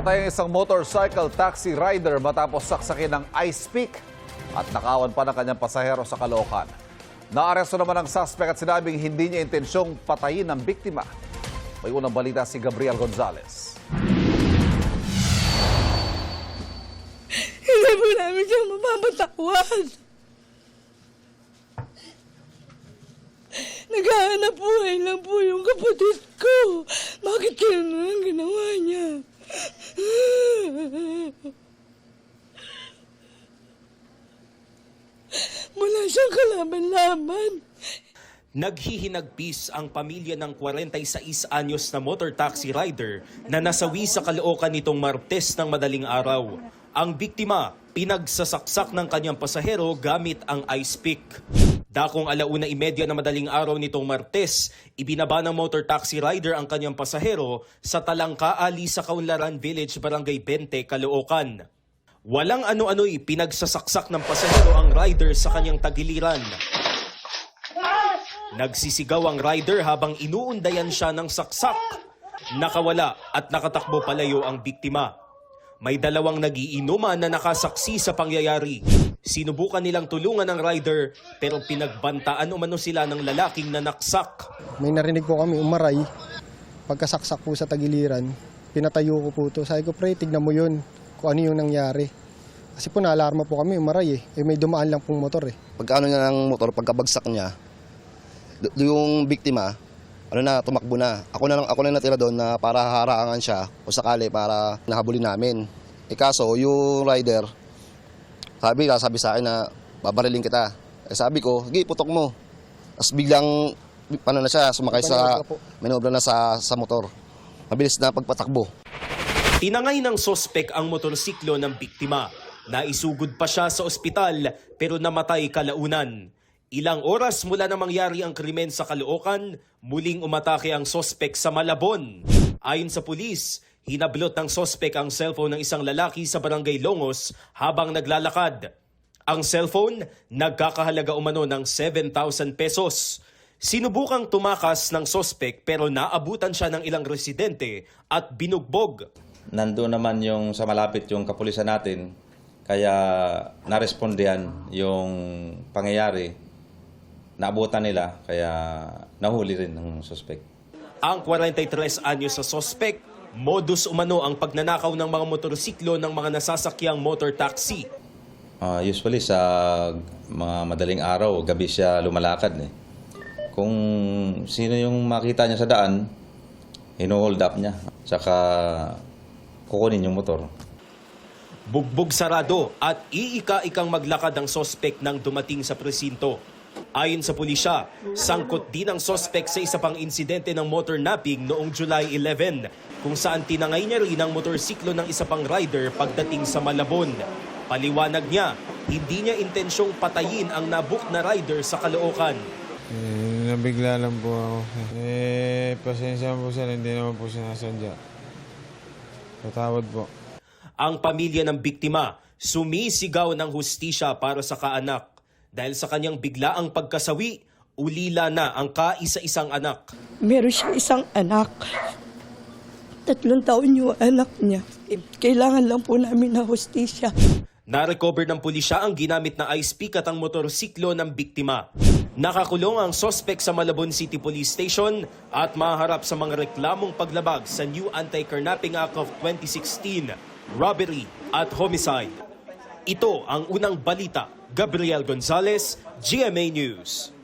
Namatay ang isang motorcycle taxi rider matapos saksakin ng ice pick at nakawan pa ng kanyang pasahero sa Caloocan. Naaresto naman ang suspect at sinabing hindi niya intensyong patayin ang biktima. May unang balita si Gabriel Gonzalez. Hindi po namin siya mapapatawan. Naghahanap buhay lang po yung kapatid ko. Bakit kaya ang ginawa niya? Wala siyang kalaban-laban. Naghihinagpis ang pamilya ng 46 anyos na motor taxi rider na nasawi sa Caloocan nitong Martes ng madaling araw. Ang biktima, pinagsasaksak ng kanyang pasahero gamit ang ice pick. Dakong 1:30 na madaling araw nitong Martes, ibinaba ng motor taxi rider ang kanyang pasahero sa Talangka Ali sa Kaunlaran Village, Barangay 20, Caloocan. Walang ano-ano'y pinagsasaksak ng pasahero ang rider sa kanyang tagiliran. Nagsisigaw ang rider habang inuundayan siya ng saksak. Nakawala at nakatakbo palayo ang biktima. May dalawang nagiinuman na nakasaksi sa pangyayari. Sinubukan nilang tulungan ang rider pero pinagbantaan umano sila ng lalaking nanaksak. May narinig po kami umaray. Pagkasaksak po sa tagiliran, pinatayo ko po ito. Sabi ko, pre, tignan mo yun kung ano yung nangyari. Kasi po naalarma po kami umaray may dumaan lang pong motor Pagkaano niya ng motor, pagkabagsak niya, yung biktima, tumakbo na. Ako na natira doon na para harangan siya o sakali para nahabulin namin. Kaso yung rider, sabi sa akin na babarilin kita. Sabi ko, sige, putok mo. Tapos biglang, sumakay manobra na sa motor. Mabilis na pagpatakbo. Tinangay ng sospek ang motorsiklo ng biktima. Naisugod pa siya sa ospital pero namatay kalaunan. Ilang oras mula na mangyari ang krimen sa Caloocan, muling umatake ang sospek sa Malabon. Ayon sa pulis, hinablot ng sospek ang cellphone ng isang lalaki sa Barangay Longos habang naglalakad. Ang cellphone, nagkakahalaga umano ng 7,000 pesos. Sinubukang tumakas ng sospek pero naabutan siya ng ilang residente at binugbog. Nandun naman yung sa malapit yung kapulisan natin, kaya narespondihan yung pangyayari. Naabutan nila, kaya nahuli rin ng suspect. Ang 43 anyos sa suspect, modus umano ang pagnanakaw ng mga motorsiklo ng mga nasasakyang motor taxi. Usually sa mga madaling araw, gabi siya lumalakad. Kung sino yung makita niya sa daan, hino-hold up niya. Tsaka kukunin yung motor. Bugbog sarado at iika-ikang maglakad ang suspect nang dumating sa presinto. Ayon sa pulisya, sangkot din ang suspect sa isa pang insidente ng motor napping noong July 11, kung saan tinangay niya rin ang motorsiklo ng isa pang rider pagdating sa Malabon. Paliwanag niya, hindi niya intensyong patayin ang nabook na rider sa Caloocan. Nabigla lang po ako. Pasensya po sir, hindi naman po sinasadya. Patawad po. Ang pamilya ng biktima sumisigaw ng hustisya para sa kaanak. Dahil sa kanyang biglaang pagkasawi, ulila na ang kaisa-isang anak. Meron siya isang anak. 3 taon yung anak niya. Kailangan lang po namin na hustisya. Na-recover ng pulisya ang ginamit na ice pick at ang motorsiklo ng biktima. Nakakulong ang suspect sa Malabon City Police Station at maharap sa mga reklamong paglabag sa New Anti-Kidnapping Act of 2016, robbery at homicide. Ito ang unang balita. Gabriel Gonzalez, GMA News.